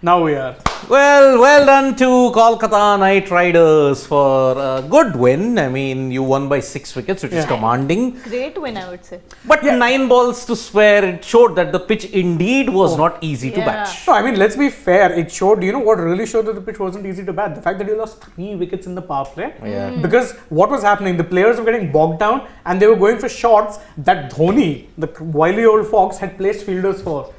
Now we are. Well done to Kolkata Knight Riders for a good win. I mean, you won by 6 wickets, which is commanding. Great win, I would say. But 9 balls to spare, it showed that the pitch indeed was not easy to bat. No, I mean, let's be fair. It showed, what really showed that the pitch wasn't easy to bat? The fact that you lost 3 wickets in the power play. Yeah. Because what was happening? The players were getting bogged down and they were going for shots that Dhoni, the wily old fox, had placed fielders for.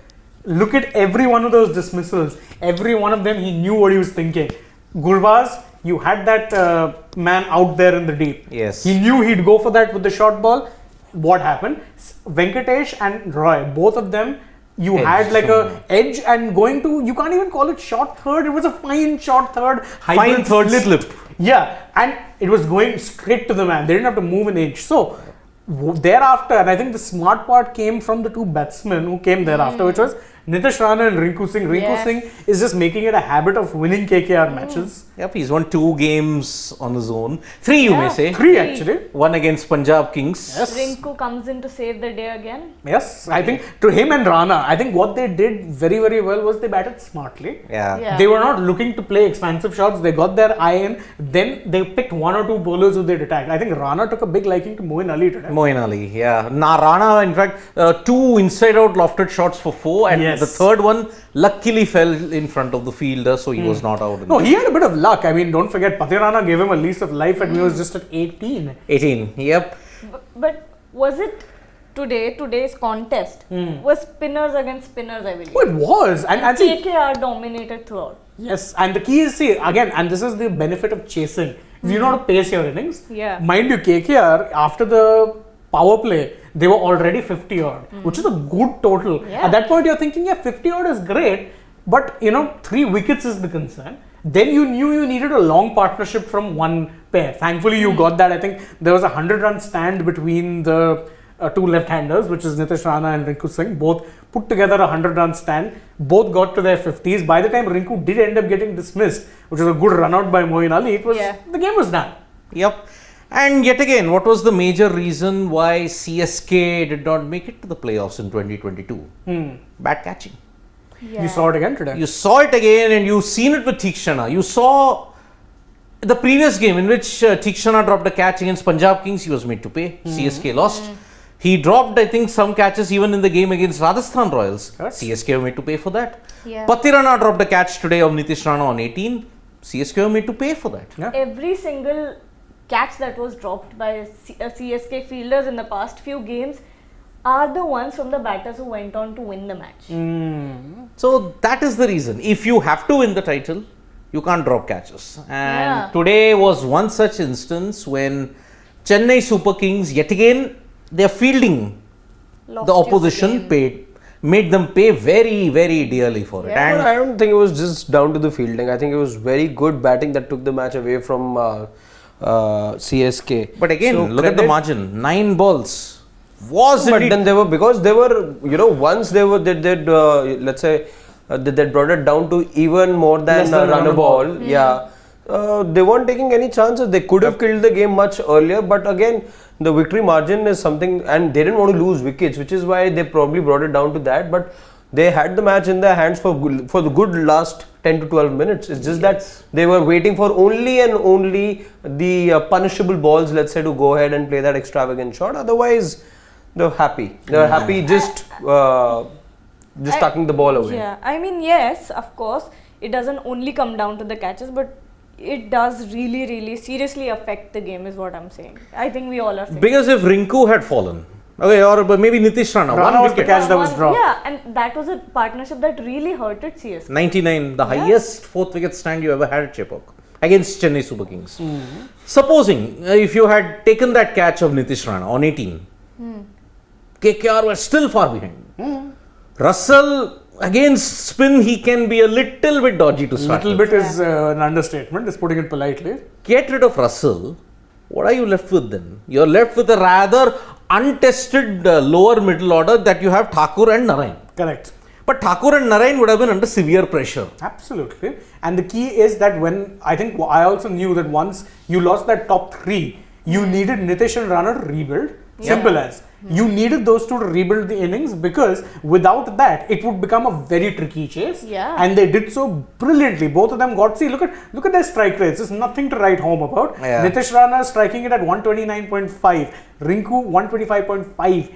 Look at every one of those dismissals. Every one of them, he knew what he was thinking. Gurvaz, you had that man out there in the deep. Yes. He knew he'd go for that with the short ball. What happened? Venkatesh and Roy, both of them, you had like a edge and going to, you can't even call it short third. It was a fine short third. Fine third slip. Yeah. And it was going straight to the man. They didn't have to move an inch. So, thereafter, and I think the smart part came from the 2 batsmen who came thereafter, which was Nitish Rana and Rinku Singh. Rinku Singh is just making it a habit of winning KKR matches. Yep, he's won 2 games on his own. 3, you may say. 3 actually. 1 against Punjab Kings. Yes. Rinku comes in to save the day again. Yes, I think to him and Rana, I think what they did very, very well was they batted smartly. Yeah. They were not looking to play expansive shots. They got their eye in. Then they picked 1 or 2 bowlers who they'd attacked. I think Rana took a big liking to Moeen Ali today. Moeen Ali, yeah. Rana, in fact, 2 inside-out lofted shots for 4, and the third one luckily fell in front of the fielder, so he was not out. No, he had a bit of luck. I mean, don't forget, Pati Rana gave him a lease of life and he was just at 18. 18, yep. But was it today's contest was spinners against spinners, I believe. Oh, it was. And KKR dominated throughout. Yes, and the key is, see, again, and this is the benefit of chasing. You know how to pace your innings. Yeah. Mind you, KKR, after the power play, they were already 50 odd, which is a good total. Yeah. At that point, you're thinking, 50 odd is great, but 3 wickets is the concern. Then you knew you needed a long partnership from one pair. Thankfully, you got that. I think there was a 100-run stand between the 2 left-handers, which is Nitish Rana and Rinku Singh. Both put together a 100-run stand. Both got to their 50s. By the time Rinku did end up getting dismissed, which was a good run-out by Moeen Ali, the game was done. Yep. And yet again, what was the major reason why CSK did not make it to the playoffs in 2022? Bad catching. Yeah. You saw it again today. You saw it again, and you've seen it with Theekshana. You saw the previous game in which Theekshana dropped a catch against Punjab Kings. He was made to pay. CSK lost. He dropped, I think, some catches even in the game against Rajasthan Royals. CSK were made to pay for that. Yeah. Pati Rana dropped a catch today of Nitish Rana on 18. CSK were made to pay for that. Yeah. Every single catch that was dropped by CSK fielders in the past few games are the ones from the batters who went on to win the match. So that is the reason. If you have to win the title, you can't drop catches. And today was one such instance when Chennai Super Kings, yet again, their fielding, the opposition made them pay very, very dearly for it. And I don't think it was just down to the fielding. I think it was very good batting that took the match away from CSK. But again, look at the margin. 9 balls. But then they were, because they were, once they let's say, they brought it down to even more than a run a ball. They weren't taking any chances. They could have killed the game much earlier, but again, the victory margin is something, and they didn't want to lose wickets, which is why they probably brought it down to that. But they had the match in their hands for the good last 10 to 12 minutes. It's just that they were waiting for only and only the punishable balls, let's say, to go ahead and play that extravagant shot. Otherwise, they're happy. They're happy just tucking the ball away. Yeah, I mean, yes, of course, it doesn't only come down to the catches, but it does really, really seriously affect the game, is what I'm saying. I think we all are saying. Because if Rinku had fallen, okay, or maybe Nitish Rana was the catch that was dropped. Yeah, and that was a partnership that really hurted CSK. 99, the highest 4th wicket stand you ever had at Chepauk against Chennai Super Kings. Supposing if you had taken that catch of Nitish Rana on 18, KKR were still far behind. Russell, against spin, he can be a little bit dodgy to start Little bit is an understatement, just putting it politely. Get rid of Russell, what are you left with then? You're left with a rather untested lower middle order that you have Thakur and Narayan. Correct. But Thakur and Narayan would have been under severe pressure. Absolutely. And the key is that I also knew that once you lost that top 3, you needed Nitish and Rana to rebuild. Simple as. You needed those two to rebuild the innings because without that, it would become a very tricky chase. Yeah. And they did so brilliantly. Both of them got, see, look at their strike rates. There's nothing to write home about. Yeah. Nitish Rana striking it at 129.5. Rinku 125.5.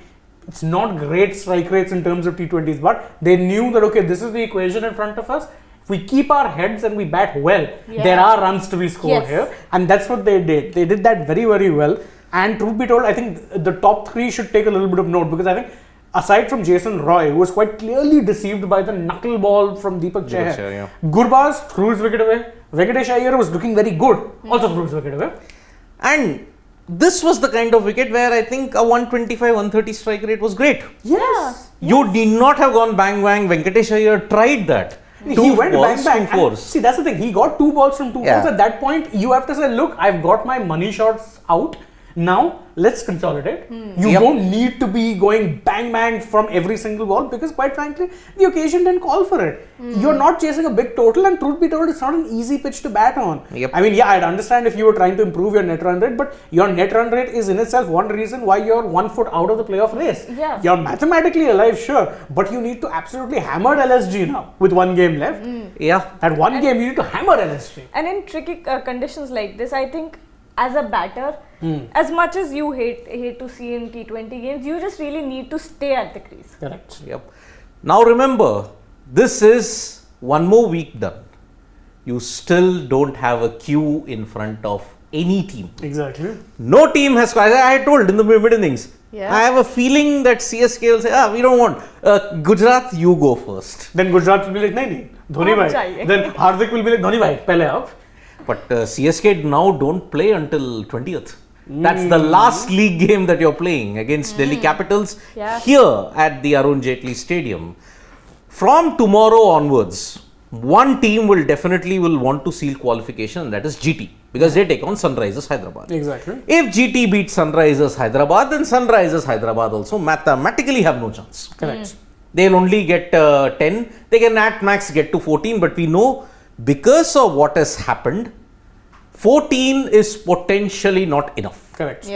It's not great strike rates in terms of T20s, but they knew that, okay, this is the equation in front of us. If we keep our heads and we bat well, there are runs to be scored here. And that's what they did. They did that very, very well. And truth be told, I think the top three should take a little bit of note because I think aside from Jason Roy, who was quite clearly deceived by the knuckleball from Deepak Chahar, Gurbaz threw his wicket away. Venkatesh Iyer was looking very good, also threw his wicket away. And this was the kind of wicket where I think a 125, 130 strike rate was great. Yes. You did not have gone bang bang. Venkatesh Iyer tried that. He went bang bang. Two fours. See, that's the thing. He got 2 balls from 2 fours. At that point, you have to say, look, I've got my money shots out. Now, let's consolidate. You don't need to be going bang bang from every single ball because quite frankly, the occasion didn't call for it. You're not chasing a big total and truth be told, it's not an easy pitch to bat on. I mean, I'd understand if you were trying to improve your net run rate, but your net run rate is in itself one reason why you're 1 foot out of the playoff race. You're mathematically alive, sure, but you need to absolutely hammer LSG now with 1 game left. At 1 game, you need to hammer LSG. And in tricky conditions like this, I think as a batter, as much as you hate to see in T20 games, you just really need to stay at the crease. Correct. Now remember, this is 1 more week done. You still don't have a queue in front of any team. Exactly. No team has, I had told in the mid innings, I have a feeling that CSK will say, we don't want. Gujarat, you go first. Then Gujarat will be like, nahi, Dhoni bhai. Then Hardik will be like, Dhoni bhai, pehle aap. But CSK now don't play until 20th. That's the last league game that you're playing against Delhi Capitals here at the Arun Jaitley Stadium. From tomorrow onwards, one team will definitely want to seal qualification, and that is GT, because they take on Sunrisers Hyderabad. Exactly. If GT beats Sunrisers Hyderabad, then Sunrisers Hyderabad also mathematically have no chance. Correct. They'll only get 10. They can at max get to 14, but we know because of what has happened, 14 is potentially not enough. Correct.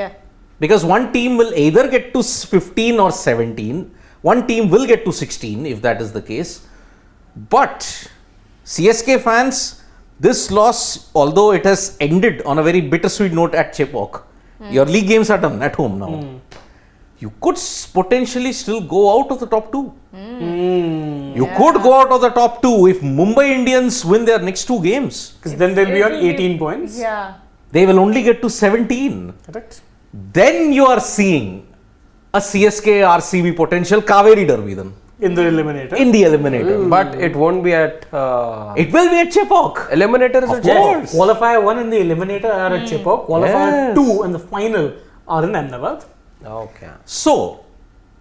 Because one team will either get to 15 or 17. One team will get to 16 if that is the case. But CSK fans, this loss, although it has ended on a very bittersweet note at Chepauk, your league games are done at home now. You could potentially still go out of the top 2. You could go out of the top 2 if Mumbai Indians win their next 2 games. Because then they'll be on 18 points. They will only get to 17. Correct. Then you are seeing a CSK RCB potential Kaveri Derby then. In the eliminator. In the eliminator. But it won't be at... it will be at Chepauk. Eliminator is at Chepauk. Qualifier 1 and the eliminator are at Chepauk. Qualifier 2 and the final are in Ahmedabad. Okay. So,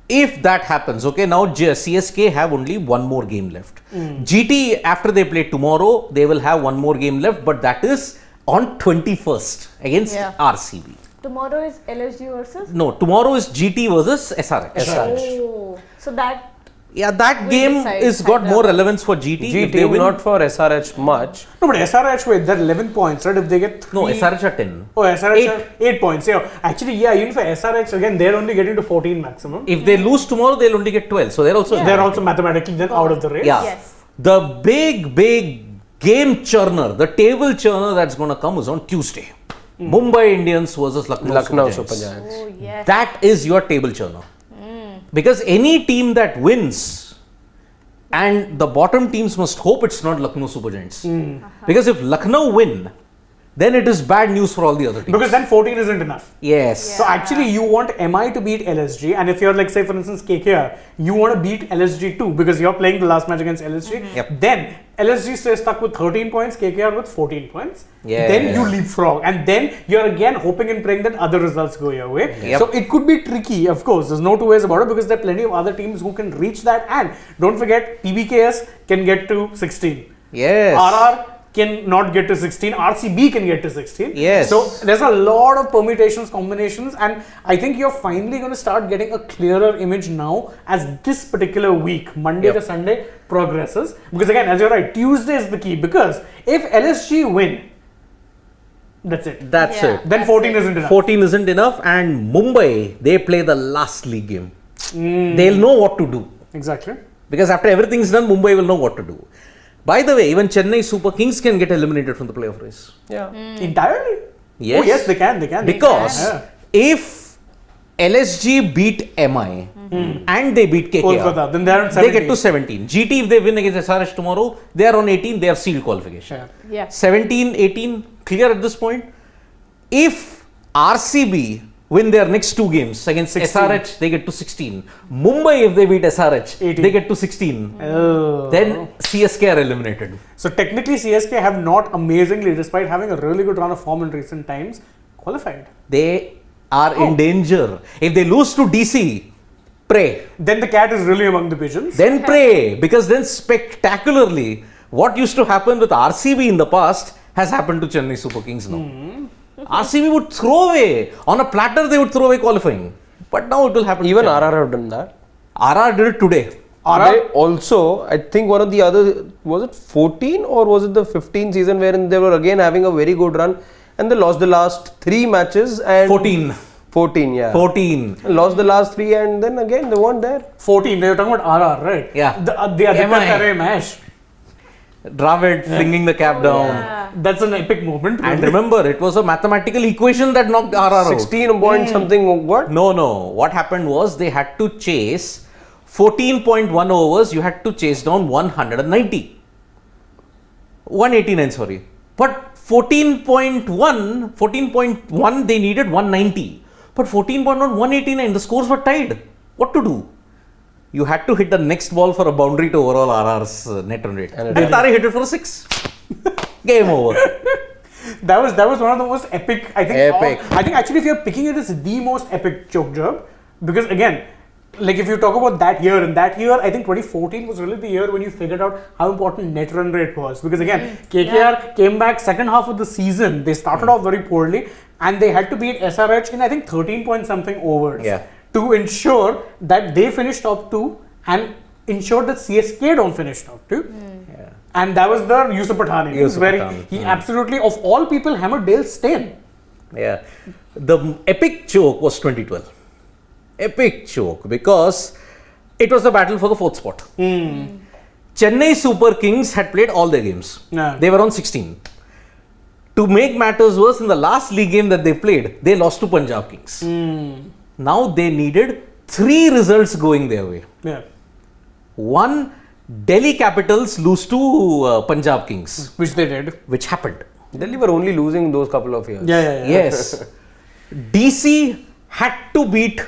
if that happens, okay, now CSK have only 1 more game left. GT, after they play tomorrow, they will have 1 more game left, but that is on 21st against RCB. Tomorrow is LSG versus? No, tomorrow is GT versus SRH. Oh, so that... that game is got more relevance for GT. GT, not for SRH much. No, but SRH, wait, they're 11 points, right? If they get 3... No, SRH are 10. Oh, SRH are 8 points. Actually, even for SRH, again, they're only getting to 14 maximum. If they lose tomorrow, they'll only get 12. So they're also mathematically then out of the race. The big game churner, the table churner that's going to come is on Tuesday. Mumbai Indians versus Lucknow Super Giants. Oh, yes. That is your table churner. Because any team that wins, and the bottom teams must hope it's not Lucknow Super Giants. Because if Lucknow win, then it is bad news for all the other teams. Because then 14 isn't enough. Yes. So actually you want MI to beat LSG, and if you're like, say for instance KKR, you want to beat LSG too because you're playing the last match against LSG. Then LSG stays stuck with 13 points, KKR with 14 points. Then you leapfrog, and then you're again hoping and praying that other results go your way. So it could be tricky, of course. There's no two ways about it because there are plenty of other teams who can reach that, and don't forget PBKS can get to 16. RR can not get to 16, RCB can get to 16. So there's a lot of permutations, combinations, and I think you're finally going to start getting a clearer image now as this particular week, Monday to Sunday, progresses. Because again, as you're right, Tuesday is the key, because if LSG win, That's it. That's Yeah. it. Then 14 isn't enough. 14 isn't enough, and Mumbai, they play the last league game. They'll know what to do. Exactly. Because after everything's done, Mumbai will know what to do. By the way, even Chennai Super Kings can get eliminated from the playoff race. Yeah. Entirely? Yes. Oh, yes, they can. They can. Because Yeah. if LSG beat MI and they beat KKR, Kolkata, then they're on they 17. get to 17. GT, if they win against SRH tomorrow, they are on 18, they have sealed qualification. Yeah. Yeah. 17, 18, clear at this point. If RCB win their next two games against 16. SRH, they get to 16. Mumbai, if they beat SRH, 18. they get to 16. Oh. Then CSK are eliminated. So technically, CSK have not amazingly, despite having a really good run of form in recent times, qualified. They are in danger. If they lose to DC, pray. Then the cat is really among the pigeons. Then pray, because then spectacularly, what used to happen with RCB in the past has happened to Chennai Super Kings now. RCB would throw away, on a platter they would throw away qualifying. But now it will happen. Even to Chennai. RR have done that. RR did it today. They also, I think one of the other, was it 14 or was it the 15 season wherein they were again having a very good run and they lost the last 3 matches and 14. 14, yeah. 14. Lost the last 3 and then again they weren't there. 14, they were talking about RR, right? Yeah. The Aditya MI. Khare match. Dravid flinging the cap down. Yeah. That's an epic moment. And really. remember, it was a mathematical equation that knocked RR out. 16 point something, what? No. What happened was they had to chase 14.1 overs, you had to chase down 190. 189, sorry. But 14.1, they needed 190. But 14.1, 189, the scores were tied. What to do? You had to hit the next ball for a boundary to overall RR's net run rate. And Tare hit it for a 6. Game over. That was one of the most epic, I think. Epic. I think actually, if you're picking it as the most epic choke job, because again, like if you talk about that year, and that year, I think 2014 was really the year when you figured out how important net run rate was. Because again, KKR came back second half of the season. They started off very poorly, and they had to beat SRH in I think 13 point something overs to ensure that they finished top 2 and ensure that CSK don't finish top 2. And that was the Yusuf Pathan innings, where he absolutely, of all people, hammered Dale Steyn. Yeah. The epic choke was 2012. Epic choke because it was the battle for the 4th spot. Chennai Super Kings had played all their games. Yeah. They were on 16. To make matters worse, in the last league game that they played, they lost to Punjab Kings. Now they needed 3 results going their way. Yeah. 1, Delhi Capitals lose to Punjab Kings, Which they did. which happened. Delhi were only losing those couple of years. Yeah. Yes. DC had to beat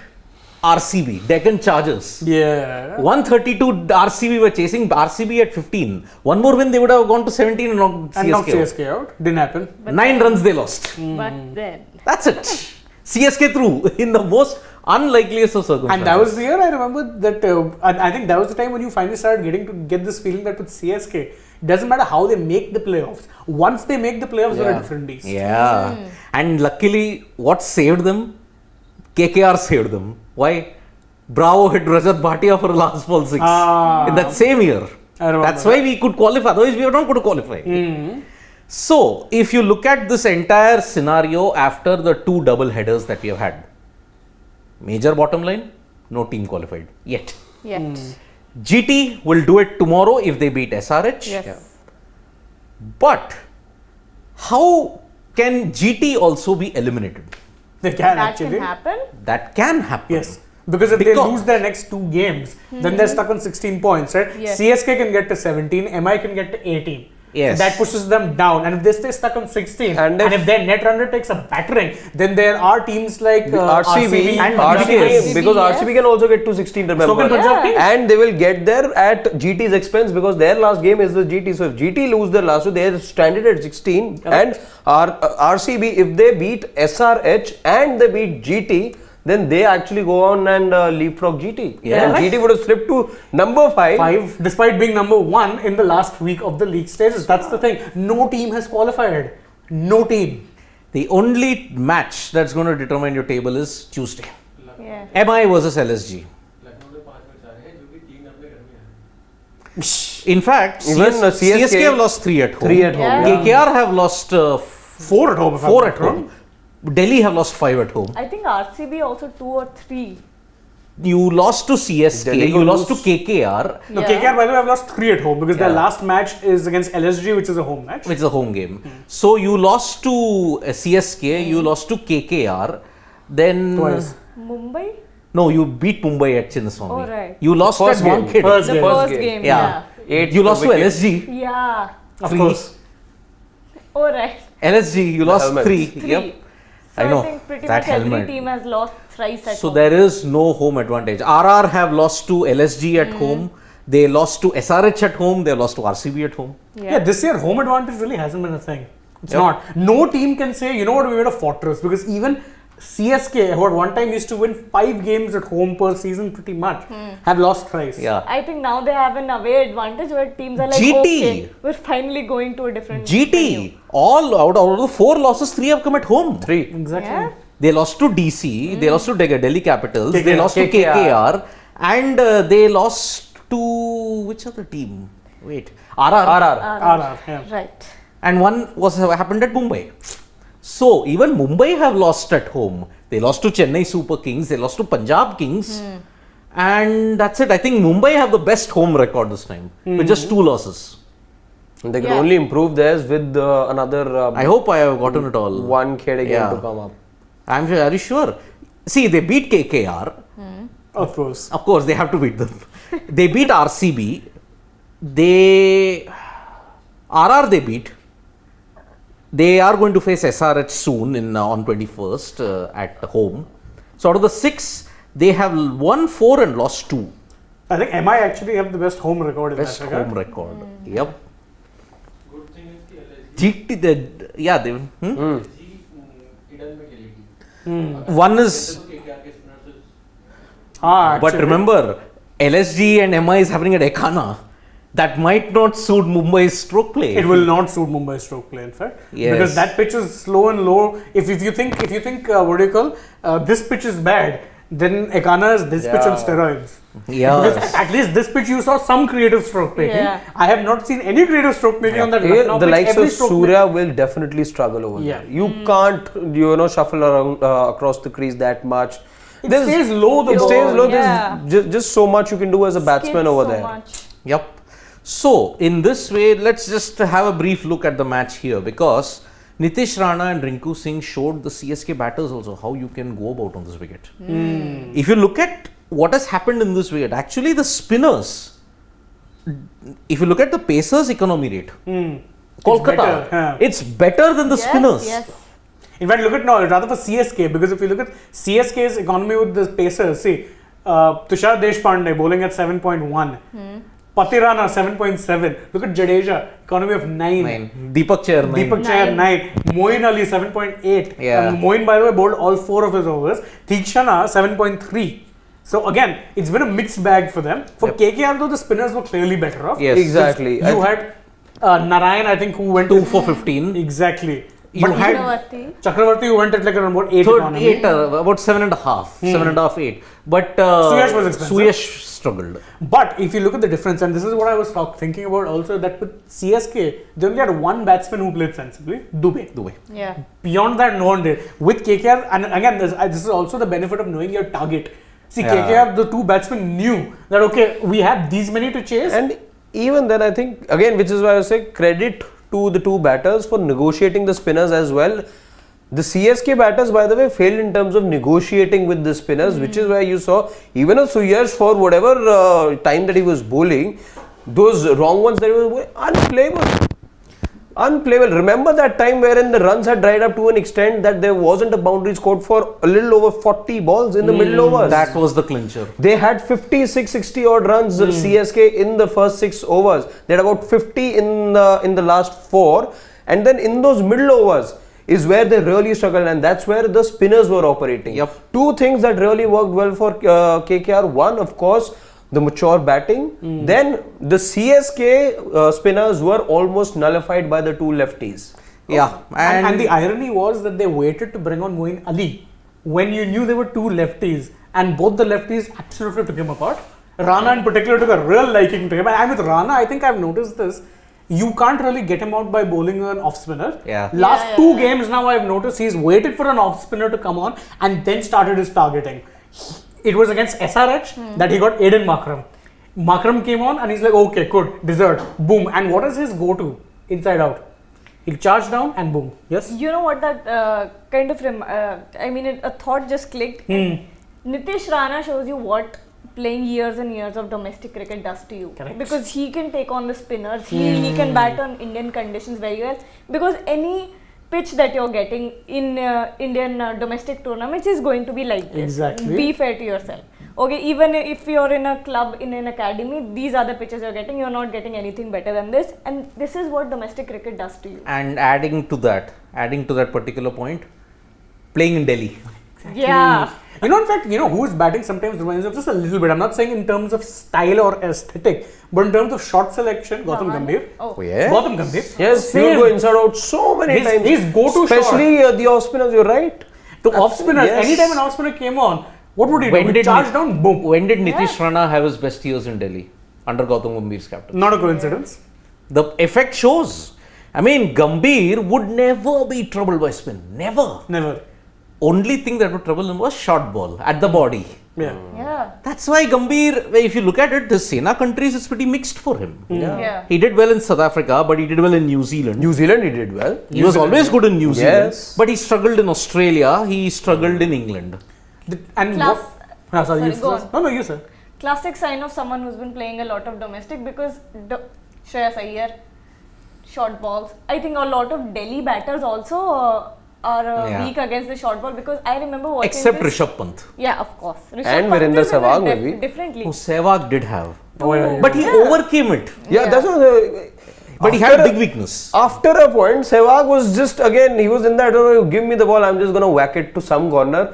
RCB, Deccan Chargers. Yeah. 132 RCB were chasing, RCB at 15. One more win, they would have gone to 17 and knocked And knocked CSK out. CSK out. Didn't happen. 9 runs they lost. But then. That's it. CSK through in the most unlikeliest of circumstances. And that was the year I remember that, and I think that was the time when you finally started get this feeling that with CSK, it doesn't matter how they make the playoffs. Once they make the playoffs, they're a different beast. Yeah. And luckily, what saved them? KKR saved them. Why? Bravo hit Rajat Bhatia for a last ball 6 in that same year. I remember That's why we could qualify. Otherwise, we were not going to qualify. So, if you look at this entire scenario after the 2 double headers that we have had, major bottom line, no team qualified yet. Yet. GT will do it tomorrow if they beat SRH. Yes. But how can GT also be eliminated? They can That actually. can happen. That can happen. Yes. Because if they lose their next 2 games, then they're stuck on 16 points, right? Yes. CSK can get to 17, MI can get to 18. Yes. So that pushes them down. And if they stay stuck on 16, And and if- if their net runner takes a battering, then there are teams like RCB, and RCB, because yes. RCB can also get to 16, remember. So can Punjab teams. And they will get there at GT's expense because their last game is with GT. So if GT lose their last two, they are stranded at 16. And RCB, if they beat SRH and they beat GT, then they actually go on and leapfrog GT. Yeah. And GT would have slipped to number 5. Despite being number 1 in the last week of the league stages. That's the thing. No team has qualified. No team. The only match that's going to determine your table is Tuesday. Yeah. MI versus LSG. In fact, Even CSK have lost 3 at home. 3 at home. Yeah. Yeah. KKR have lost 4 at home. If I'm 4 not at wrong. home. Delhi have lost 5 at home. I think RCB also 2 or 3. You lost to CSK, Delhi you lost to lose. KKR, No, Yeah. KKR, by the way, have lost 3 at home because their Yeah. last match is against LSG, which is a home match. which is a home game. So you lost to CSK, you lost to KKR, then Twice. Mumbai? no, you beat Mumbai at Chinnaswamy. Oh, right. You lost First at game. Wankhede. First The game. first game. game, Yeah. yeah. 8 You lost to wickets. LSG. Yeah. Of 3. course. Oh, right. LSG, you lost helmet. 3. 3. Yep. So I know. think pretty That much every helmet. team has lost thrice at So home. there is no home advantage. RR have lost to LSG at home. They lost to SRH at home. They lost to RCB at home. Yeah, this year home advantage really hasn't been a thing. It's Yep. not. No team can say, you know what, we made a fortress, because even CSK, who at one time used to win 5 games at home per season pretty much, have lost thrice. Yeah. I think now they have an away advantage where teams are like, GT. okay, we're finally going to a different venue. GT, all out of the 4 losses, 3 have come at home. 3. Exactly. Yeah. They lost to DC, they lost to Delhi Capitals, they KKR. lost to KKR, and they lost to which other team? Wait, RR. RR, yeah. Right. And one was happened at Mumbai. So even Mumbai have lost at home. They lost to Chennai Super Kings, they lost to Punjab Kings, and that's it. I think Mumbai have the best home record this time with just 2 losses. And they can Yeah. only improve theirs with another I hope I have gotten it all. one kid again Yeah. to come up. I'm very sure. See, they beat KKR. Of course. Of course, they have to beat them. They beat RCB. They they beat. They are going to face SRH soon on 21st at home. So out of the 6, they have won 4 and lost 2. I think MI actually have the best home record in Best that regard. home record. Yep. Good thing is the LSG. GT, they. LSG, it doesn't make LSG. One is, KKR के spinners is Ah, but actually. remember, LSG and MI is happening at Ekana. That might not suit Mumbai's stroke play. It will not suit Mumbai stroke play, in fact, Yes. because that pitch is slow and low. If you think what do you call this pitch is bad, then Ekana is this pitch on Yeah. steroids. Yeah. Because at least this pitch you saw some creative stroke making. Yeah. I have not seen any creative stroke making on that. Here, Lucknow the pitch. likes Every of stroke Surya will definitely struggle over Yeah. there. You can't, shuffle around across the crease that much. It stays low, the It ball. stays low. Yeah. There's just so much you can do as a batsman Skids over so there. much. Yep. So, in this way, let's just have a brief look at the match here, because Nitish Rana and Rinku Singh showed the CSK batters also how you can go about on this wicket. If you look at what has happened in this wicket, actually the spinners, if you look at the Pacers economy rate, Kolkata, better, yeah. it's better than the Yes, spinners. yes. In fact, look at now, rather for CSK, because if you look at CSK's economy with the Pacers, see, Tushar Deshpande bowling at 7.1, Patirana 7.7, look at Jadeja, economy of 9. 9. Deepak Chair, 9. Deepak Chahar 9, Moin Ali 7.8, Yeah. and Moin, by the way, bowled all 4 of his overs, Theekshana 7.3. So again, it's been a mixed bag for them. For Yep. KKR though, the spinners were clearly better off. Yes. Exactly. You had Narayan, I think, who went 2 for 15. Exactly. You But had Chakravarti. Chakravarti, who went at like around about 8 Third, economy. 8, about 7.5, 7.5, 8. But Suyash was expensive. Suyash struggled. But if you look at the difference, and this is what I was thinking about also, that with CSK, they only had one batsman who played sensibly, Dubey. Yeah. Beyond that, no one did. With KKR, and again, this is also the benefit of knowing your target. See, Yeah. KKR, the 2 batsmen knew that, okay, we have these many to chase. And even then, I think, again, which is why I say credit to the 2 batters for negotiating the spinners as well. The CSK batters, by the way, failed in terms of negotiating with the spinners, which is why you saw even a Suyash, for whatever time that he was bowling, those wrong ones that he was bowling, unplayable. Unplayable. Remember that time wherein the runs had dried up to an extent that there wasn't a boundary scored for a little over 40 balls in the middle overs. That was the clincher. They had 56, 60 odd runs CSK in the first 6 overs. They had about 50 in the last 4, and then in those middle overs is where they really struggled, and that's where the spinners were operating. Yep. 2 things that really worked well for KKR. One, of course, the mature batting. Then the CSK spinners were almost nullified by the 2 lefties. Yeah. And the irony was that they waited to bring on Moin Ali when you knew there were 2 lefties, and both the lefties absolutely took him apart. Rana in particular took a real liking to him. And with Rana, I think I've noticed this. you can't really get him out by bowling an off spinner. Yeah. Last Yeah, two yeah. games now I've noticed he's waited for an off spinner to come on and then started his targeting. It was against SRH that he got Aiden Makram. Makram came on and he's like, okay, good, dessert, boom. And what is his go-to? Inside out. He'll charge down and boom. Yes? You know what that a thought just clicked. Nitish Rana shows you what playing years and years of domestic cricket does to you. Correct. Because he can take on the spinners, he can bat on Indian conditions very well. Because any pitch that you're getting in Indian domestic tournaments is going to be like this. Exactly. Be fair to yourself. Okay, even if you're in a club, in an academy, these are the pitches you're getting. You're not getting anything better than this. And this is what domestic cricket does to you. And adding to that particular point, playing in Delhi. Yeah. In fact, who's batting sometimes reminds me of just a little bit. I'm not saying in terms of style or aesthetic, but in terms of shot selection, Gautam Gambhir. Oh. Yeah. Gautam Gambhir. Yes, he Same. would go inside out so many His- times. his go-to especially the off spinners. You're right. To off spinners, Yes. anytime an off spinner came on, what would he do? When He'd did charge Ni- down, boom. When did Nitish Rana have his best years in Delhi? Under Gautam Gambhir's captain. Not a coincidence. The effect shows. I mean, Gambhir would never be troubled by spin. Never. Never. Only thing that would trouble him was short ball at the body. Yeah. Yeah. That's why Gambhir, if you look at it, the Sena countries is pretty mixed for him. Yeah. He did well in South Africa, but he did well in New Zealand. New Zealand, he did well. He was always good in New Zealand, Yes. but he struggled in Australia, he struggled in England. And Class- what? Sorry, Sorry, you go first. on. No, you sir. Classic sign of someone who's been playing a lot of domestic because Shreyas Iyer, short balls. I think a lot of Delhi batters also are Yeah. weak against the short ball because I remember watching Except this. Rishabh Pant. Yeah, of course. Rishabh And Pant Virender is in a Sehwag maybe. different league. Oh, Sehwag did have. Oh, yeah. But he overcame it. Yeah, that's what. But he had a big weakness. After a point, Sehwag was just again. He was in that. Oh, give me the ball. I'm just gonna whack it to some corner.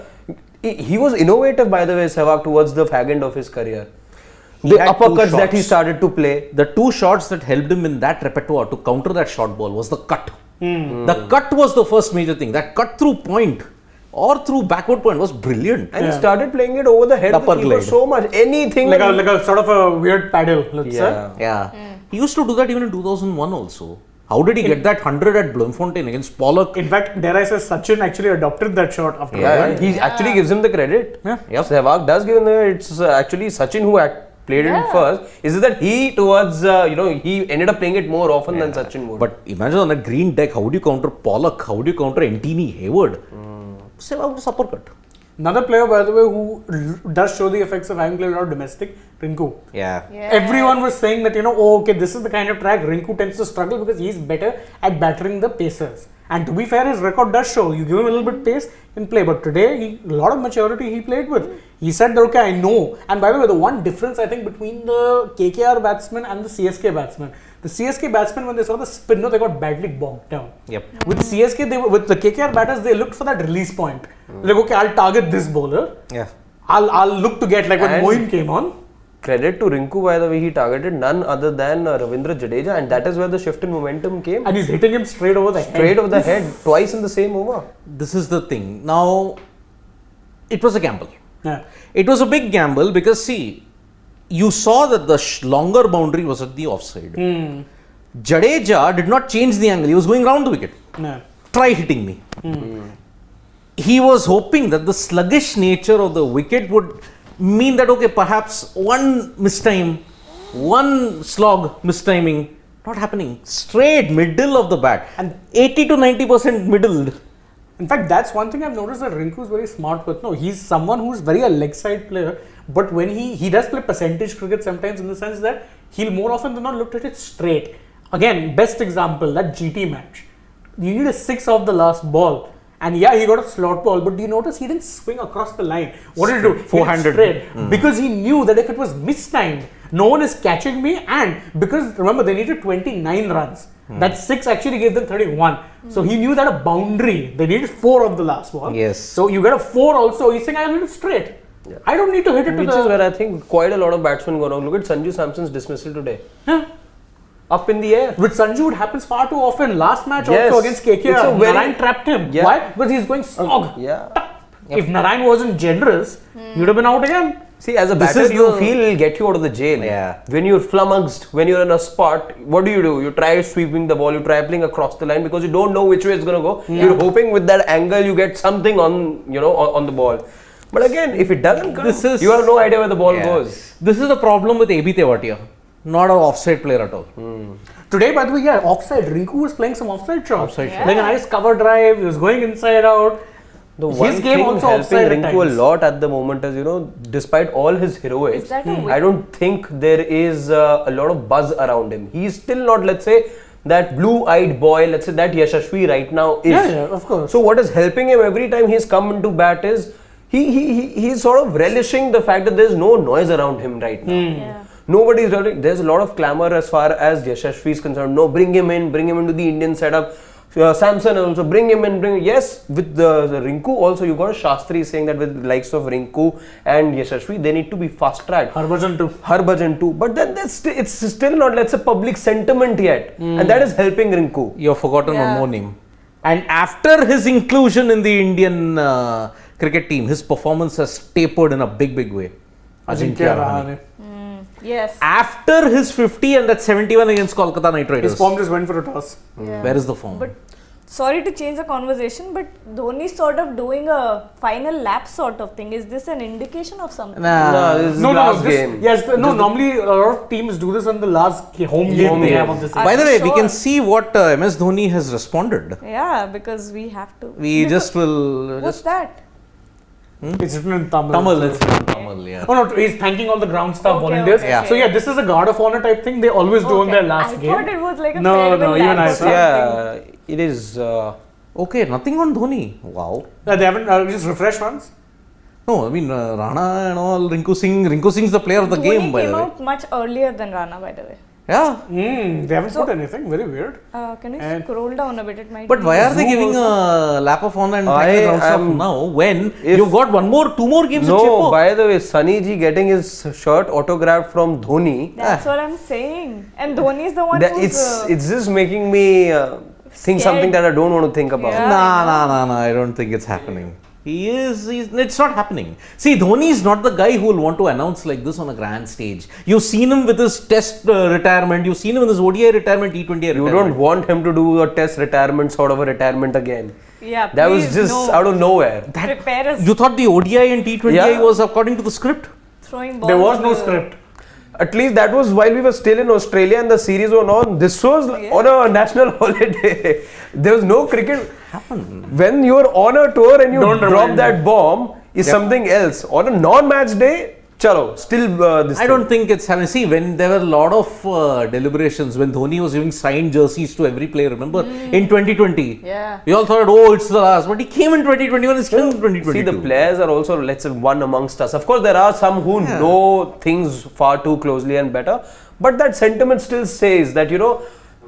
He was innovative, by the way, Sehwag, towards the fag end of his career. He The had two uppercuts that he shots. started to play. The two shots that helped him in that repertoire to counter that short ball was the cut. The cut was the first major thing. That cut through point or through backward point was brilliant. And he started playing it over the head of Upper the keeper glide. so much. Anything. Like a sort of a weird paddle, let's say. yeah. Yeah. He used to do that even in 2001 also. How did he get that 100 at Bloemfontein against Pollock? In fact, dare I say, Sachin actually adopted that shot after Yeah, that. he actually gives him the credit. Yeah. Yep. Sehwag does give him the. It's actually Sachin who played it first. Is it that he towards he ended up playing it more often than Sachin would. But imagine on a green deck, how do you counter Pollock? How do you counter Antony Hayward? Sehwag was uppercut. Another player, by the way, who does show the effects of having played a lot of domestic, Rinku. Yeah. Everyone was saying that, okay, this is the kind of track Rinku tends to struggle because he's better at battering the pacers. And to be fair, his record does show. You give him a little bit pace, he can play. But today, a lot of maturity he played with. He said that, okay, I know. And by the way, the one difference I think between the KKR batsman and the CSK batsman, the CSK batsmen, when they saw the spinner, they got badly bogged down. Yep. With CSK, with the KKR batters, they looked for that release point. Like, okay, I'll target this bowler. Yeah. I'll look to get, like when And- Moeen came on. Credit to Rinku, by the way, he targeted none other than Ravindra Jadeja, and that is where the shift in momentum came. And he's hitting him straight over the head. Straight over the head, twice in the same over. This is the thing. Now, it was a gamble. Yeah. It was a big gamble because, see, you saw that the longer boundary was at the offside. Jadeja did not change the angle. He was going round the wicket. Yeah. Try hitting me. He was hoping that the sluggish nature of the wicket would mean that, okay, perhaps one mistime, one slog mistiming, not happening. Straight middle of the bat. And 80 to 90% middle. In fact, that's one thing I've noticed that Rinku is very smart with. No, he's someone who's very a leg side player, but when he does play percentage cricket sometimes in the sense that he'll more often than not look at it straight. Again, best example, that GT match. You need a 6 off the last ball. And yeah, he got a slot ball, but do you notice he didn't swing across the line? What did he do? He hit 400. straight. Because he knew that if it was mistimed, no one is catching me, and because remember they needed 29 runs. That 6 actually gave them 31. So he knew that a boundary, they needed 4 of the last one. Yes. So you get a 4 also, he's saying I'll hit it straight. Yeah. I don't need to hit it Which to is the... where I think quite a lot of batsmen go wrong. Look at Sanju Samson's dismissal today. Yeah. Up in the air. With Sanju, it happens far too often. Last match Yes. also against It's a KKR, very- Narayan trapped him. Yeah. Why? Because he's going slog. Yeah. If Narayan wasn't generous, you'd have been out again. See, as a This batter, is you the- feel it'll get you out of the jail. Yeah. When you're flummoxed, when you're in a spot, what do? You try sweeping the ball, you try playing across the line because you don't know which way it's going to go. You're hoping with that angle you get something on the ball. But again, if it doesn't come, you have no idea where the ball goes. This is the problem with AB Tewatia. Not an offside player at all. Today, by the way, offside. Rinku was playing some offside shots. Offside shots. Like a nice cover drive. He was going inside out. The His one game thing also helping offside at Rinku a times. lot at the moment is, despite all his heroics, Is that a I don't think there is a lot of buzz around him. He's still not, let's say, that blue-eyed boy, let's say that Yashasvi right now is. Yeah, of course. So what is helping him every time he's come into bat is he's sort of relishing the fact that there's no noise around him right now. Yeah. Nobody's there's a lot of clamor as far as Yashasvi is concerned. No, bring him into the Indian setup. Samson also bring him in. Yes, with the Rinku also you got a Shastri saying that with the likes of Rinku and Yashasvi they need to be fast tracked. Harbhajan too. But then it's still not, let's say, public sentiment yet, and that is helping Rinku. You've forgotten Yeah. one more name. And after his inclusion in the Indian cricket team, his performance has tapered in a big way. Ajinkya Rahane. Yes. After his 50 and that 71 against Kolkata Knight Riders, His form just went for a toss. Yeah. where is the form? But sorry to change the conversation, but Dhoni sort of doing a final lap sort of thing. Is this an indication of something? Nah. This is the last game. Yes, normally a lot of teams do this on the last home game they have of the season. By the way, we Sure. can see what MS Dhoni has responded. Yeah, because we have to. We just will. What's that? It's written in Tamil. Tamil, it's in Tamil, yeah. Oh no, he's thanking all the ground staff Okay, volunteers. okay, Yeah. So yeah, this is a guard of honor type thing. They always do on their last I game. thought it was like a No, farewell even lap I or saw. something. Yeah, it is. Okay, nothing on Dhoni. Wow. They haven't just refresh once. No, I mean, Rana and all, Rinku Singh's the player of the Dhoni game, by came the way. out much earlier than Rana, by the way. Yeah. They haven't put anything. Very weird. Can you And- scroll down a bit? It might. But be- why are they Zoom giving a lap of honor and I thank the ground staff am- now when if- you've got two more games with No, Chepo? by the way, Sunny Ji getting his shirt autographed from Dhoni. That's what I'm saying. And Dhoni is the one That who's. it's just making me think Scared. something that I don't want to think about. Yeah. Nah, I don't think it's happening. It's not happening. See, Dhoni is not the guy who will want to announce like this on a grand stage. You've seen him with his test retirement, you've seen him with his ODI retirement, T20 You retirement. don't want him to do a test retirement sort of a retirement again. Yeah, That was please, just no. out of nowhere. Prepare us You thought the ODI and T20 Yeah. was according to the script? throwing balls. There was to no the- script. At least that was while we were still in Australia and the series was on. This was on a national holiday. There was no cricket. When you're on a tour and you Don't drop remind that me. bomb is something else. On a non-match day, chalo, still this I don't think it's happening. See, when there were a lot of deliberations, when Dhoni was giving signed jerseys to every player, remember, in 2020, Yeah. we all thought, oh, it's the last. But he came in 2021, it's still in 2022. See, the players are also, let's say, one amongst us. Of course, there are some who know things far too closely and better, but that sentiment still says that,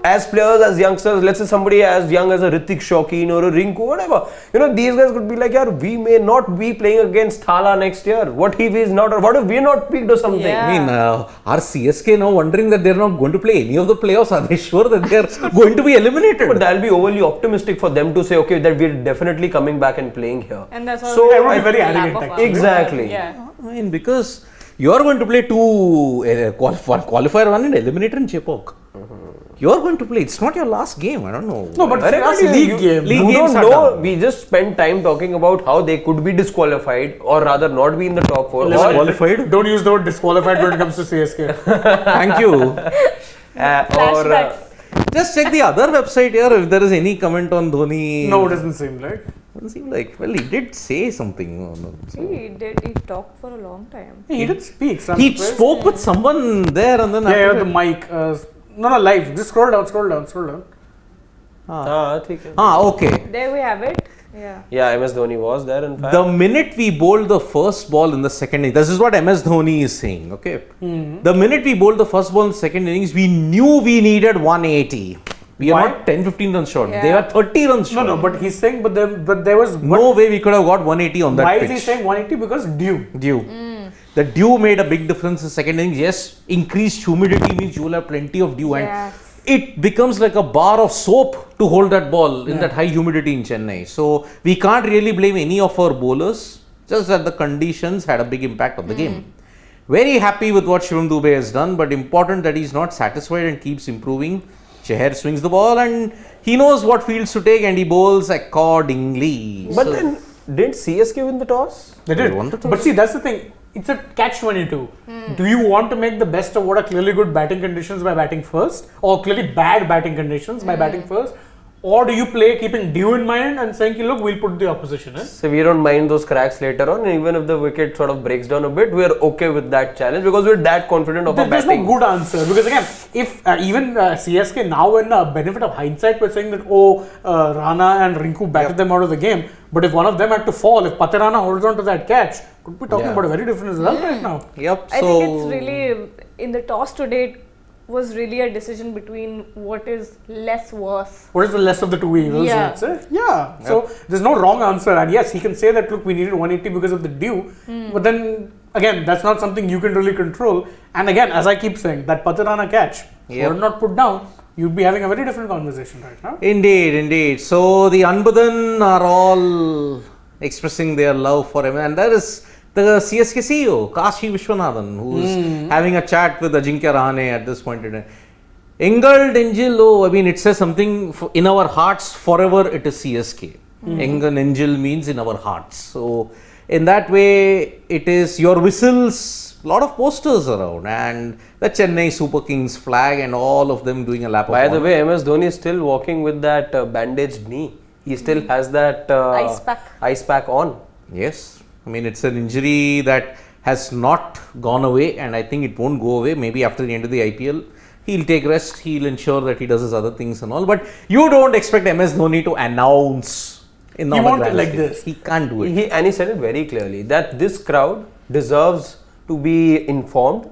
as players, as youngsters, let's say somebody as young as a Ritik Shokeen or a Rinku, whatever, these guys could be like, yeah, we may not be playing against Thala next year. What if he's not, or what if we're not picked or something? Yeah. I mean, are CSK now wondering that they're not going to play any of the playoffs? Are they sure that they're going to be eliminated? But that'll be overly optimistic for them to say, okay, that we're definitely coming back and playing here. And that's all. So, That would be I very think arrogant, lap of actually. honor. Exactly. Yeah. I mean, because you are going to play two qualifier one and eliminator in Chepauk. You are going to play. It's not your last game. I don't know. No, but for us, You- league you- game. League you games don't are know. done. We just spent time talking about how they could be disqualified or rather not be in the top four. Listen, Or, Qualified? Don't use the word disqualified when it comes to CSK. Thank you. Flashbacks. Just check the other website here if there is any comment on Dhoni. No, it doesn't seem like. Doesn't seem like. Well, he did say something. He did. He talked for a long time. He did speak. so I'm He surprised. spoke with someone there and then Yeah, after the mic. No, live. Just scroll down. theek hai. okay. There we have it. Yeah. Yeah, MS Dhoni was there in fact. The minute we bowled the first ball in the second innings, this is what MS Dhoni is saying, okay? The minute we bowled the first ball in the second innings, we knew we needed 180. We are Why? not 10-15 runs short. Yeah. They are 30 runs short. No, but he's saying, but there was. No way we could have got 180 on that Why pitch. is he saying 180? Because due. Dew. The dew made a big difference in the second innings. Yes, increased humidity means you will have plenty of dew and Yes. it becomes like a bar of soap to hold that ball in that high humidity in Chennai. So we can't really blame any of our bowlers, just that the conditions had a big impact on the game. Very happy with what Shivam Dubey has done, but important that he's not satisfied and keeps improving. Chahar swings the ball and he knows what fields to take and he bowls accordingly. But then, didn't CSK win the toss? They did. They won the toss. But see, that's the thing. It's a catch-22. Do you want to make the best of what are clearly good batting conditions by batting first, or clearly bad batting conditions by batting first, or do you play keeping due in mind and saying, look, we'll put the opposition in? So we don't mind those cracks later on, and even if the wicket sort of breaks down a bit, we're okay with that challenge because we're that confident of our There's batting. no good answer because again, if even CSK now in the benefit of hindsight, we're saying that Rana and Rinku batted them out of the game. But if one of them had to fall, if Patirana holds on to that catch, could be talking about a very different result right now. Yep. I think it's really, in the toss today, it was really a decision between what is less worse. What is the less of the two evils? Yeah. Let's say? Yeah. So there's no wrong answer, and yes, he can say that. Look, we needed 180 because of the due, but then again, that's not something you can really control. And again, as I keep saying, that Patirana catch, were not put down, you'd be having a very different conversation right now. Indeed, indeed. So the Unbadan are all expressing their love for him, and that is the CSK CEO, Kashi Vishwanathan, who's having a chat with Ajinkya Rahane at this point in time. Engald, Angel, I mean, it says something in our hearts forever, it is CSK. Engald, Angel means in our hearts. So, in that way, it is your whistles, a lot of posters around, and the Chennai Super Kings flag, and all of them doing a lap of By the honor. way, MS Dhoni is still walking with that bandaged knee. He still has that ice pack on. Yes, I mean, it's an injury that has not gone away, and I think it won't go away. Maybe after the end of the IPL, he'll take rest, he'll ensure that he does his other things and all. But you don't expect MS Dhoni to announce in He on a won't grand like stage. this. He can't do it. And he said it very clearly that this crowd deserves to be informed.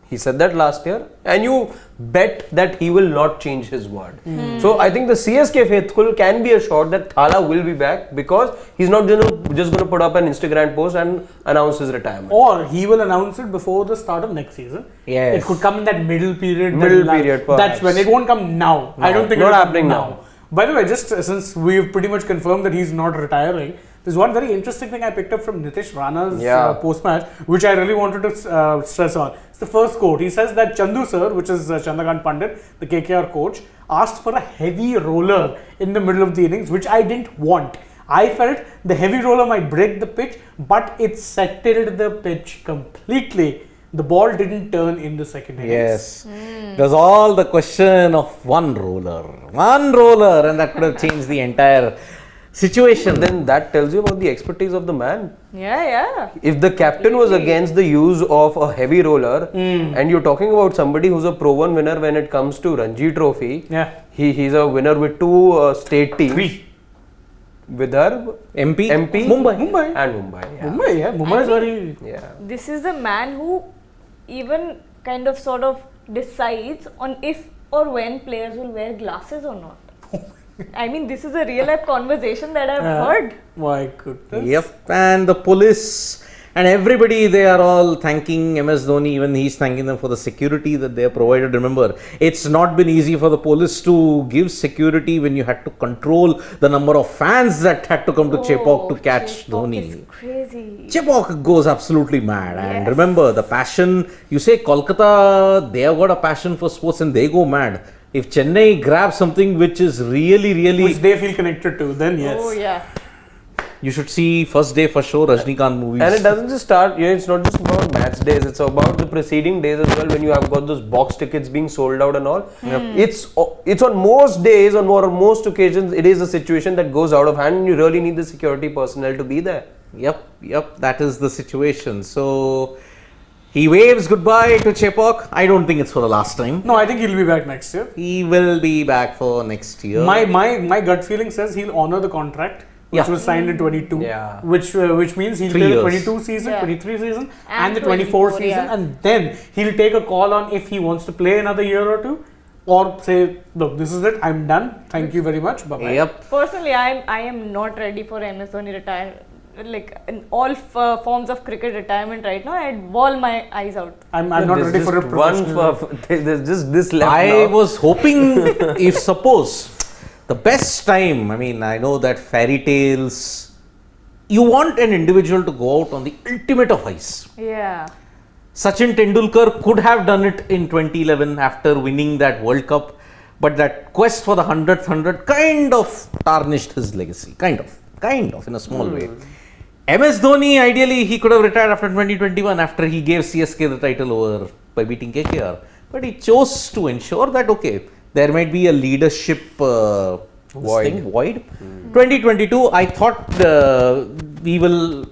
He said that last year, and you bet that he will not change his word. So I think the CSK faithful can be assured that Thala will be back because he's not just going to put up an Instagram post and announce his retirement. Or he will announce it before the start of next season. Yes. It could come in that middle period. Period, That's perhaps. when it won't come now. I don't think not it'll come happening now. By the way, just since we've pretty much confirmed that he's not retiring, there's one very interesting thing I picked up from Nitish Rana's post-match, which I really wanted to stress on. It's the first quote. He says that Chandu sir, which is Chandrakant Pandit, the KKR coach, asked for a heavy roller in the middle of the innings, which I didn't want. I felt the heavy roller might break the pitch, but it settled the pitch completely. The ball didn't turn in the second innings. Yes. It was all the question of one roller, and that could have changed the entire situation. Then that tells you about the expertise of the man. Yeah. If the captain was against the use of a heavy roller, and you're talking about somebody who's a Pro 1 winner when it comes to Ranji Trophy, he's a winner with two state teams. 3. Vidarbh, MP, Mumbai. and Mumbai. Yeah. Mumbai is very... Yeah. This is the man who even kind of sort of decides on if or when players will wear glasses or not. I mean, this is a real life conversation that I've heard. My goodness. Yep, and the police and everybody, they are all thanking MS Dhoni. Even he's thanking them for the security that they have provided. Remember, it's not been easy for the police to give security when you had to control the number of fans that had to come to Chepauk to catch Dhoni. It's crazy. Chepauk goes absolutely mad. And Yes. remember, the passion, you say Kolkata, they have got a passion for sports and they go mad. If Chennai grabs something which is really, Which they feel connected to, then yes. Oh, yeah. you should see first day for sure Rajnikant movies. And it doesn't just start, it's not just about match days, it's about the preceding days as well when you have got those box tickets being sold out and all. It's on most days, on most occasions, it is a situation that goes out of hand and you really need the security personnel to be there. Yep, that is the situation. So he waves goodbye to Chepauk. I don't think it's for the last time. No, I think he'll be back next year. He will be back for next year. My gut feeling says he'll honor the contract which was signed in 22, which means he'll 3 play the years. 22 season, 23 season And the 24 season, yeah. and then he'll take a call on if he wants to play another year or two, or say, look, this is it, I'm done, thank you very much, bye bye. Yep. Personally, I am not ready for MS Dhoni retire. Like in all forms of cricket retirement right now, I'd bawl my eyes out. I'm not ready for a professional. There's just this left I now. was hoping if suppose the best time, I mean, I know that fairy tales, you want an individual to go out on the ultimate of ice. Yeah. Sachin Tendulkar could have done it in 2011 after winning that World Cup, but that quest for the 100th 100 kind of tarnished his legacy. Kind of, in a small way. MS Dhoni, ideally, he could have retired after 2021 after he gave CSK the title over by beating KKR. But he chose to ensure that, okay, there might be a leadership void. 2022, I thought we will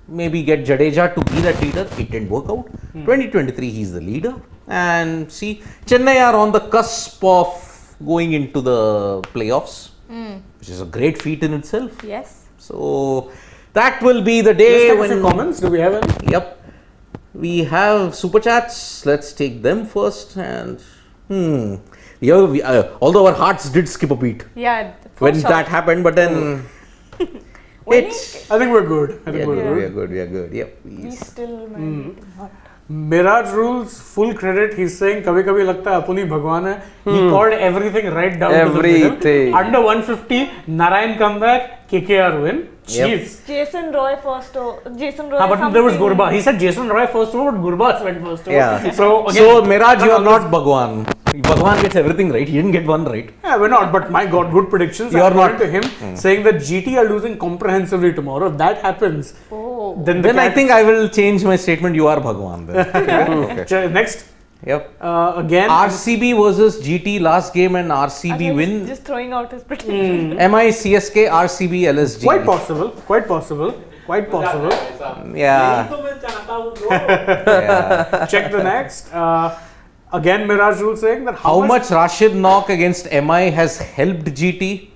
maybe get Jadeja to be that leader. It didn't work out. 2023, he's the leader. And see, Chennai are on the cusp of going into the playoffs, which is a great feat in itself. Yes. So that will be the Let's day take a when. few comments. Do we have any? Yep. We have super chats. Let's take them first. And although our hearts did skip a beat Yeah. when that happened, but then it's. I think we're good. I think we're good. We are good. Yep. We still might not. Miraj Rules, full credit. He's saying कभी कभी लगता है अपनी भगवान है. He called everything right down to the Everything. middle. Under 150, Narayan comeback, KKR win. Jeez. Jason Roy first over. Jason Roy. But there was something- Gurba. He said Jason Roy first over, but Gurba went first over. Yeah. So again, So Miraj, you are not Bhagwan. Bhagwan gets everything right. He didn't get one right. Yeah, we're not. But my God, good predictions. You are According not. to him saying that GT are losing comprehensively tomorrow. If that happens, Oh. then I think I will change my statement. You are Bhagwan. Then. Next. Yep. Again. RCB versus GT last game and RCB I was win. Just throwing out his prediction. MI CSK RCB LSG. Quite possible. Quite possible. Quite possible. Yeah. तो मैं चाहता हूँ bro. Yeah. Check the next. Again, Miraj Rule saying that How much Rashid knock against MI has helped GT?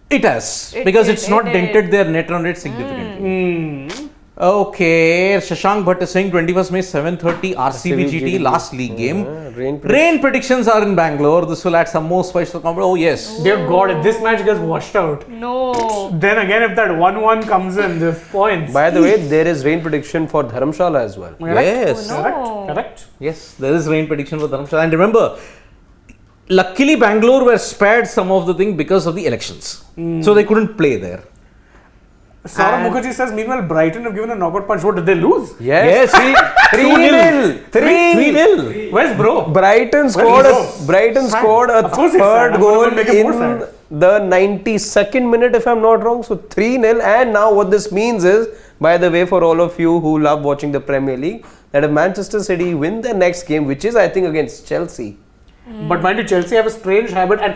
It has, It because did, it's not it dented their net run rate significantly. Hmm. Okay, Shashank Bhatt is saying 21st May 7:30 RCB GT last league game. Rain predictions are in Bangalore. This will add some more spice to the combo. Oh yes. Dear God, if this match gets washed out, No. then again, if that 1-1 comes in, there's points. By the way, there is rain prediction for Dharamshala as well. Yes. Oh, no. Correct. Yes, there is rain prediction for Dharamshala. And remember, luckily Bangalore were spared some of the thing because of the elections. So they couldn't play there. Saurabh Mukherjee says, meanwhile, Brighton have given a knockout punch. What, did they lose? Yes. 3-0. 3-0. Where's bro? Brighton scored a Of course he's third sad. I'm goal gonna make it more in sad. the 92nd minute, if I'm not wrong. So 3-0. And now what this means is, by the way, for all of you who love watching the Premier League, that if Manchester City win their next game, which is I think against Chelsea. But mind you, Chelsea have a strange habit. And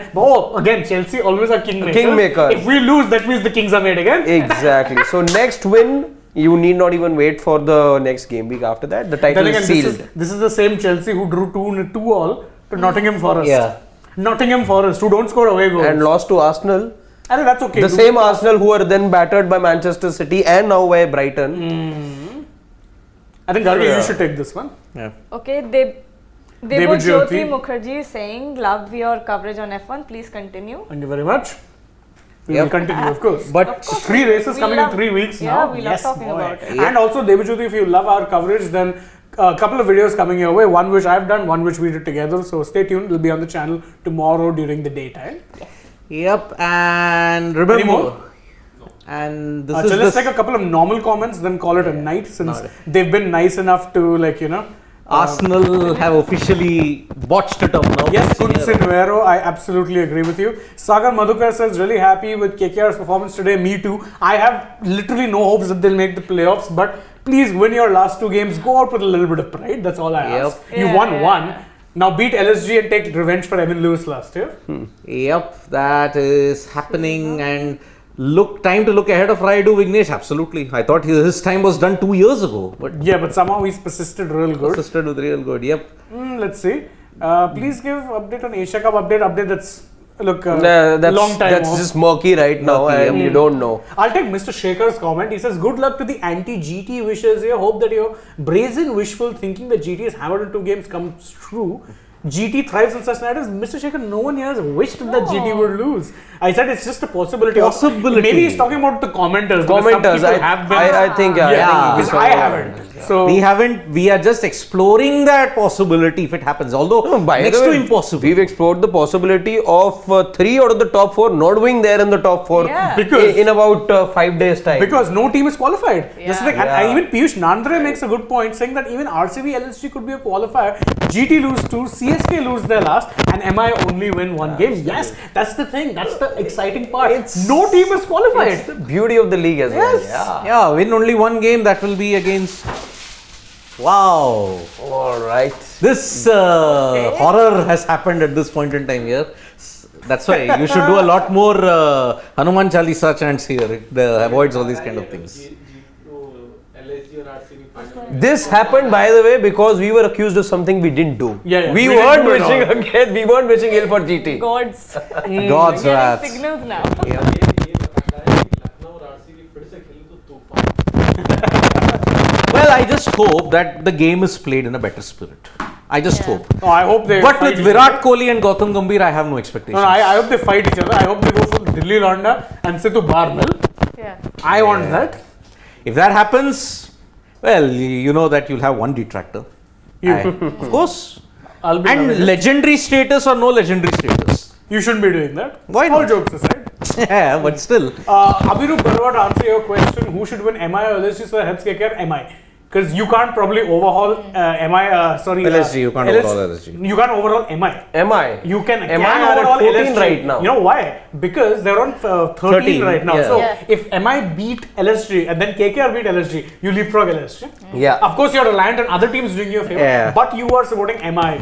again, Chelsea always are kingmakers. Kingmaker. If we lose, that means the kings are made again. Exactly. So next win, you need not even wait for the next game week after that. The title Then again, is sealed. this is the same Chelsea who drew 2-all to Nottingham Forest. Yeah. Nottingham Forest, who don't score away goals. And lost to Arsenal. I think that's okay. The same Arsenal who were then battered by Manchester City and now by Brighton. I think Gargi, Yeah. you should take this one. Yeah. Okay, Devo David Jyoti Jyoti. Mukherjee is saying, love your coverage on F1. Please continue. Thank you very much. We Yep. will continue, of course. But Of course, 3 races we coming love- in 3 weeks yeah, now. we love talking boy. about it. And also, David Jyoti, if you love our coverage, then a couple of videos coming your way. One which I've done, one which we did together. So stay tuned. It'll be on the channel tomorrow during the daytime. Yep, and remember. Any more? And this So is let's the take a couple of normal comments, then call it a night, since No. they've been nice enough to, like, Arsenal have officially botched it up now. Yes, Kunsin Vero, I absolutely agree with you. Sagar Madhukar says, really happy with KKR's performance today. Me too. I have literally no hopes that they'll make the playoffs, but please win your last 2 games. Go out with a little bit of pride. That's all I Yep. ask. You Yeah, won yeah, one. yeah. Now beat LSG and take revenge for Evan Lewis last year. Yep, that is happening. And time to look ahead of Raidu Vignesh. Absolutely. I thought his time was done 2 years ago, but Yeah, but somehow he's persisted real good. assisted with real good. Yep. Let's see. Please give update on Asia Cup update that's That's, long time that's off. just murky right now Murky, and you don't know. I'll take Mr. Shekhar's comment. He says, good luck to the anti-GT wishers here. Hope that your brazen wishful thinking that GT is hammered in 2 games comes true. GT thrives on such narratives. Mr. Shekhar, no one here has wished that GT would lose. I said it's just a possibility. Possibility. Maybe he's talking about the commenters. because some Commenters, people have been. I think, yeah. Yeah. Because I haven't. So We are just exploring that possibility if it happens. Although, By next the to way, impossible. We've explored the possibility of 3 out of the top 4 not being there in the top 4 Yeah. Because- in about 5 days time. because no team is qualified. Just Yeah. like, and Yeah. even Piyush Nandre makes a good point, saying that even RCB LSG could be a qualifier. GT lose 2, CSK lose their last, and MI only win 1 game. Yes, that's the thing. That's the exciting part. No team is qualified. It's the beauty of the league as well. Yes. Yeah, win only 1 game. That will be against. Wow. All right. This horror has happened at this point in time here. That's why you should do a lot more Hanuman Chalisa chants here. It avoids all these kind of things. LSG or RCB final. This happened, by the way, because we were accused of something we didn't do. Yeah, We we weren't didn't do it wishing again. We weren't wishing ill for GT. God's God's getting wrath. signals now. ये बताता है कि लखनऊ और RCB फिर से खेले तो तूफान. Well, I just hope that the game is played in a better spirit. I just hope. Oh, I hope they. But fight with each Virat other. Kohli and Gautam Gambhir, I have no expectations. No, I hope they fight each other. I hope they go for Dilli Londa and Sidhu Barmel. Yeah. I want that. If that happens, well, you know that you'll have one detractor. Of course. I'll be. And loving it. legendary status or no legendary status. You shouldn't be doing that. Why All not? jokes aside. Yeah, but still. Abhirup Barwa, to answer your question, who should win MI or LSG? So helps KKR MI. Because you can't probably overhaul LSG, you can't overhaul LSG. You can't overhaul MI. MI. You can MI are at overhaul 14 LSG. right now. You know why? Because they're on 13 right now. yeah. So Yeah. if MI beat LSG and then KKR beat LSG, you leapfrog LSG. Yeah. Of course, you're reliant on other teams doing you a favor, Yeah. but you are supporting MI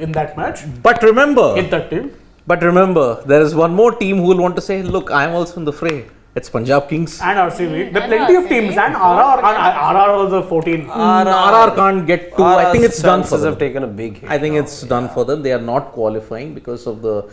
in that match. But remember, Hit that team. there is one more team who will want to say, look, I am also in the fray. It's Punjab Kings. And RCB. There are And plenty of RCB. teams. And Don't RR also 14. RR can't get to. I think it's done for Chances them. have taken a big hit. I think it's done for them. They are not qualifying because of the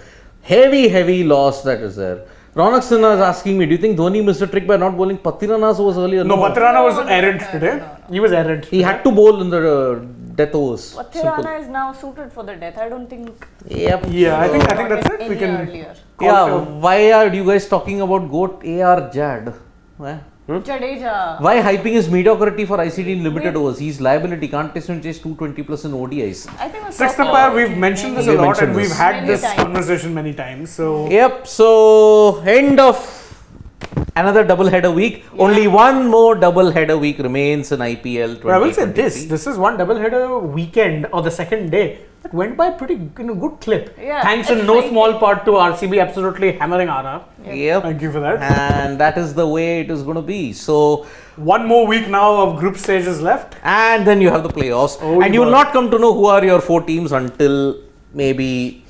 heavy loss that is there. Ronak Sinha is asking me, do you think Dhoni missed a trick by not bowling? Patirana was earlier. No, Patrana was No, no, errant no, today. no. He was errant. He had to bowl in the death overs. Simple. Pathirana is now suited for the death. I don't think. Yep. Yeah, I think not that's it. any We can. earlier. Yeah, why are you guys talking about GOAT AR Jad? Why? Jadeja. Why hyping his mediocrity for ICT in limited overs? He's liability, can't test and chase 220 plus in ODIs. I think it's Sixth top umpire, four. we've mentioned this a We lot mentioned and we've this. had Many this times. conversation many times. So, Yep, so end of another double header week. Only one more double header week remains in IPL 2023. but I will say this is one double header weekend or the second day that went by pretty in a good clip. Yeah, Thanks in no exciting. small part to RCB absolutely hammering RR. Yep. Thank you for that. And that is the way it is going to be. So, One more week now of group stages left. and then you have the playoffs. Oh, and you you will got not come to know who are your 4 teams until maybe,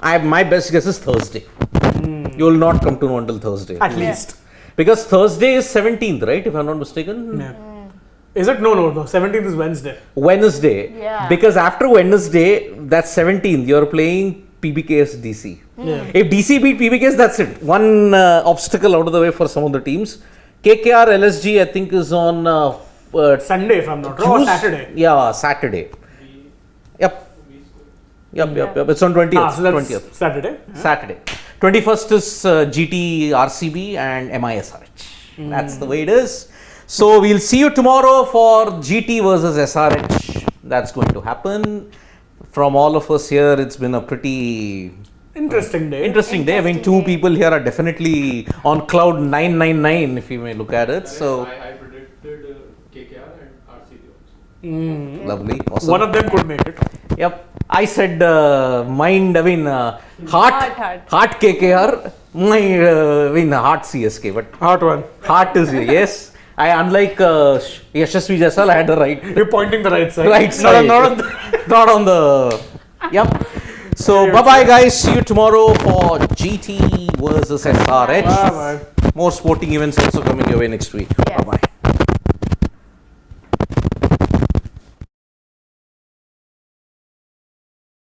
my best guess is Thursday. You will not come to know until Thursday. At least. Because Thursday is 17th, right? If I'm not mistaken. Yeah. Is it? No. 17th is Wednesday. Wednesday. Yeah. Because after Wednesday, that's 17th, you're playing PBKS DC. Yeah. If DC beat PBKS, that's it. One obstacle out of the way for some of the teams. KKR LSG, I think, is on Sunday, if I'm not wrong, or Saturday. Yeah, Saturday. Yep. Yep. It's on 20th. So that's 20th. Saturday. Saturday. 21st is GT RCB and MISRH. That's the way it is. So we'll see you tomorrow for GT versus SRH. That's going to happen. From all of us here, it's been a pretty Interesting day. interesting day. I mean, 2 people here are definitely on cloud 999, if you may look at it. So I predicted KKR and RCB also. lovely, awesome. One of them could make it. Yep. I said heart KKR, heart CSK, but Hot one. heart is yes. Unlike Yashasvi Jaiswal, I had the right You're pointing the right side. right side. Not on the. Not on the. Yep. So bye bye guys. See you tomorrow for GT versus SRH. Bye bye. More sporting events also coming your way next week. Yes. Bye bye.